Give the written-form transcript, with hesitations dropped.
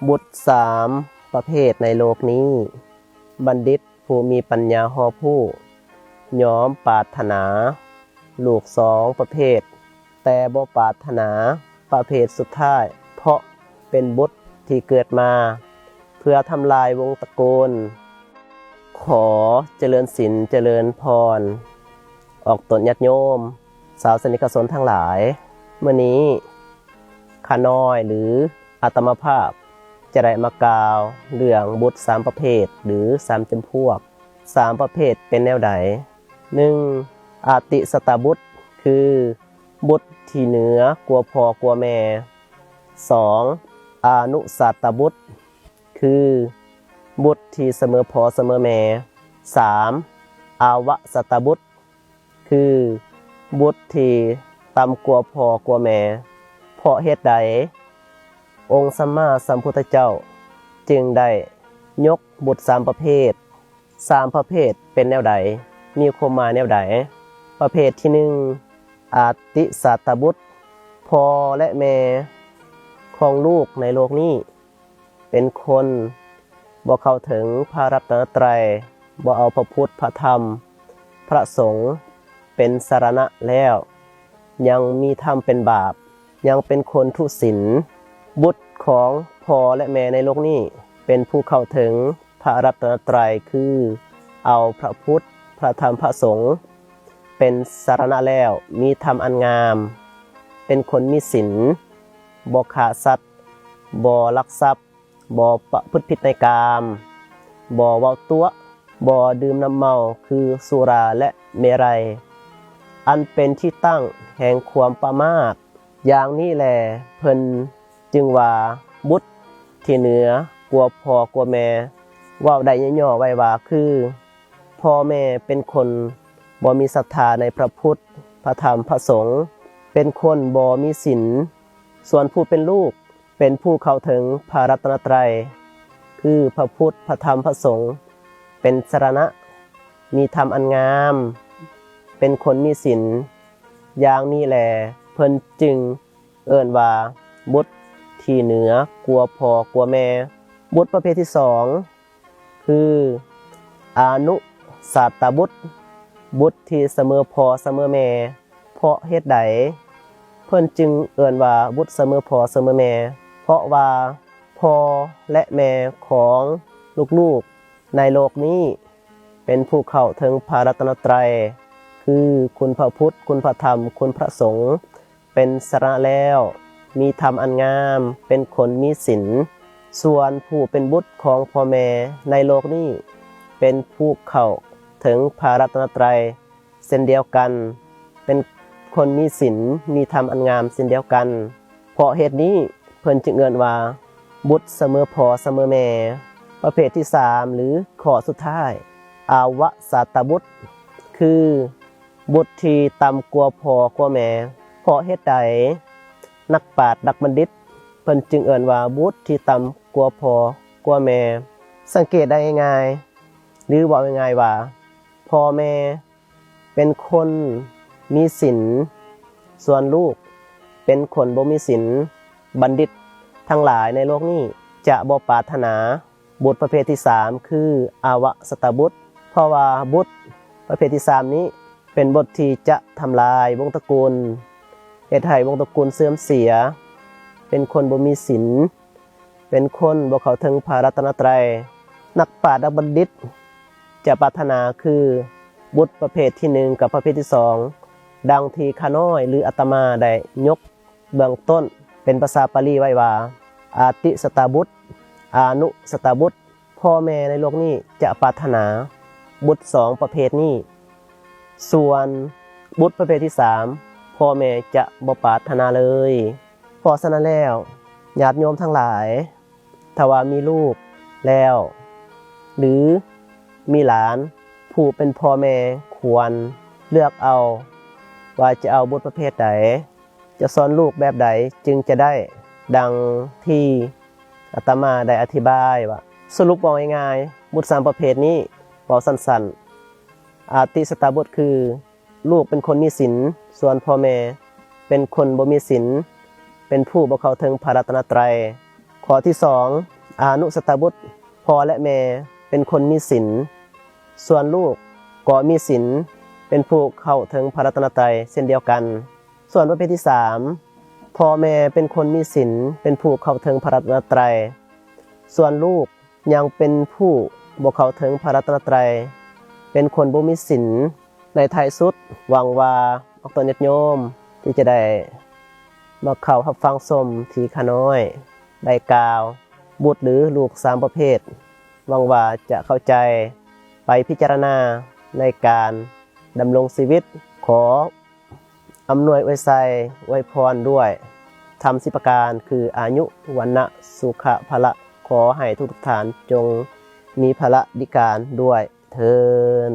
บุตรสามประเภทในโลกนี้บัณฑิตผู้มีปัญญาหอผู้ยอมปรารถนาลูกสองประเภทแต่บ่ปรารถนาประเภทสุดท้ายเพราะเป็นบุตรที่เกิดมาเพื่อทำลายวงตระกูลขอเจริญศีลเจริญพรออกตนญาติโยมสาวสนิทชนทั้งหลายเมื่อนี้ข้าน้อยหรืออาตมาภาพจะได้มากล่าวเรื่องบุตรสามประเภทหรือสามจำพวกสามประเภทเป็นแนวใด 1. อาติสตบุตรคือบุตรที่เหนือกว่าพ่อกว่าแม่ 2. อานุสัตตบุตรคือบุตรที่เสมอพ่อเสมอแม่ 3. อาวสัตตบุตรคือบุตรที่ต่ำกว่าพ่อกว่าแม่เพราะเหตุใดองค์สัมมาสัมพุทธเจ้าจึงได้ยกบุตรสามประเภทสามประเภทเป็นแนวใดมีความหมายแนวใดประเภทที่1อาติสัตตบุตรพ่อและแม่ของลูกในโลกนี้เป็นคนบ่เข้าถึงพระรัตนตรัยบ่เอาพระพุทธพระธรรมพระสงฆ์เป็นสรณะแล้วยังมีธรรมเป็นบาปยังเป็นคนทุศีลบุตรของพ่อและแม่ในโลกนี้เป็นผู้เข้าถึงพระรัตนตรัยคือเอาพระพุทธพระธรรมพระสงฆ์เป็นสรณะแล้วมีธรรมอันงามเป็นคนมีศีลบ่ฆ่าสัตว์บ่ลักทรัพย์บ่ประพฤติผิดในกามบ่เว้าตัวบ่ดื่มน้ำเมาคือสุราและเมรัยอันเป็นที่ตั้งแห่งความประมาทอย่างนี้แลเพิ่นจึงว่าบุตรที่เหนือกว่าพ่อกว่าแม่เว้าได้ย่อๆไว้ว่าคือพ่อแม่เป็นคนบ่มีศรัทธาในพระพุทธพระธรรมพระสงฆ์เป็นคนบ่มีศีลส่วนผู้เป็นลูกเป็นผู้เข้าถึงพระรัตนตรัยคือพระพุทธพระธรรมพระสงฆ์เป็นสรณะมีธรรมอันงามเป็นคนมีศีลอย่างนี้แลเพิ่นจึงเอิ้นว่าบุตรที่เหนือกว่าพ่อกว่าแม่บุตรประเภทที่2คืออานุสัตตบุตรบุตรที่เสมอพ่อเสมอแม่เพราะเหตุใดเพิ่นจึงเอิ้นว่าบุตรเสมอพ่อเสมอแม่เพราะว่าพ่อและแม่ของลูกๆในโลกนี้เป็นผู้เข้าถึงพระรัตนตรัยคือคุณพระพุทธคุณพระธรรมคุณพระสงฆ์เป็นสรณะแล้วมีธรรมอันงามเป็นคนมีศีลส่วนผู้เป็นบุตรของพ่อแม่ในโลกนี้เป็นผู้เข้าถึงพระรัตนตรัยเช่นเดียวกันเป็นคนมีศีลมีธรรมอันงามเช่นเดียวกันเพราะเหตุนี้เพิ่นจึงเอิ้นว่าบุตรเสมอพ่อเสมอแม่ประเภทที่3หรือข้อสุดท้ายอาวสัตตบุตรคือบุตรที่ต่ำกว่าพ่อกว่าแม่เพราะเหตุใดนักปราชญ์นักบัณฑิตเพิ่นจึงเอิ้นว่าบุตรที่ต่ำกว่าพ่อกว่าแม่สังเกตได้ง่ายๆหรือว่าง่ายๆว่าพ่อแม่เป็นคนมีศีลส่วนลูกเป็นคนบ่มีศีลบัณฑิตทั้งหลายในโลกนี้จะบ่ปรารถนาบุตรประเภทที่3คืออาวสัตตบุตรเพราะว่าบุตรประเภทที่3นี้เป็นบุตรที่จะทำลายวงตระกูลเฮ็ดให้วงตระกูลเสื่อมเสียเป็นคนบ่มีศีลเป็นคนบ่เข้าถึงพระรัตนตรัยนักปราชญ์นักบัณฑิตจะปรารถนาคือบุตรประเภทที่1กับประเภทที่2ดังที่ข้าน้อยหรืออาตมาได้ยกเบื้องต้นเป็นภาษาปาลีไว้ว่าอาติสตบุตรอานุสตบุตรพ่อแม่ในโลกนี้จะปรารถนาบุตร2ประเภทนี้ส่วนบุตรประเภทที่3พ่อแม่จะบ่ปรารถนาเลยเพราะฉะนั้นแล้วญาติโยมทั้งหลายถ้าว่ามีลูกแล้วหรือมีหลานผู้เป็นพ่อแม่ควรเลือกเอาว่าจะเอาบุตรประเภทใดจะสอนลูกแบบใดจึงจะได้ดังที่อาตมาได้อธิบายว่าสรุปบอกง่ายๆบุตร3ประเภทนี้บอกสั้นๆอาติสตบุตรคือลูกเป็นคนมีศีลส่วนพ่อแม่เป็นคนบ่มีศีลเป็นผู้บ่เข้าถึงพระรัตนตรัย ข้อที่สองอานุสตบุตรพ่อและแม่เป็นคนมีศีลส่วนลูกก็มีศีลเป็นผู้เข้าถึงพระรัตนตรัยเช่นเดียวกันส่วนประเภทที่สามพ่อแม่เป็นคนมีศีลเป็นผู้เข้าถึงพระรัตนตรัยส่วนลูกยังเป็นผู้บ่เข้าถึงพระรัตนตรัยเป็นคนบ่มีศีลในท้ายสุดหวังว่าออกตัวญาติโยมที่จะได้มาเข้ารับฟังชมที่ขาน้อยได้กล่าวบุตรหรือลูกสามประเภทหวังว่าจะเข้าใจไปพิจารณาในการดำรงชีวิตขออำนวยอวยไสอวยพรด้วยทำ10ประการคืออายุวันนะสุขะพละขอให้ทุกท่านจงมีพละดิการด้วยเทอญ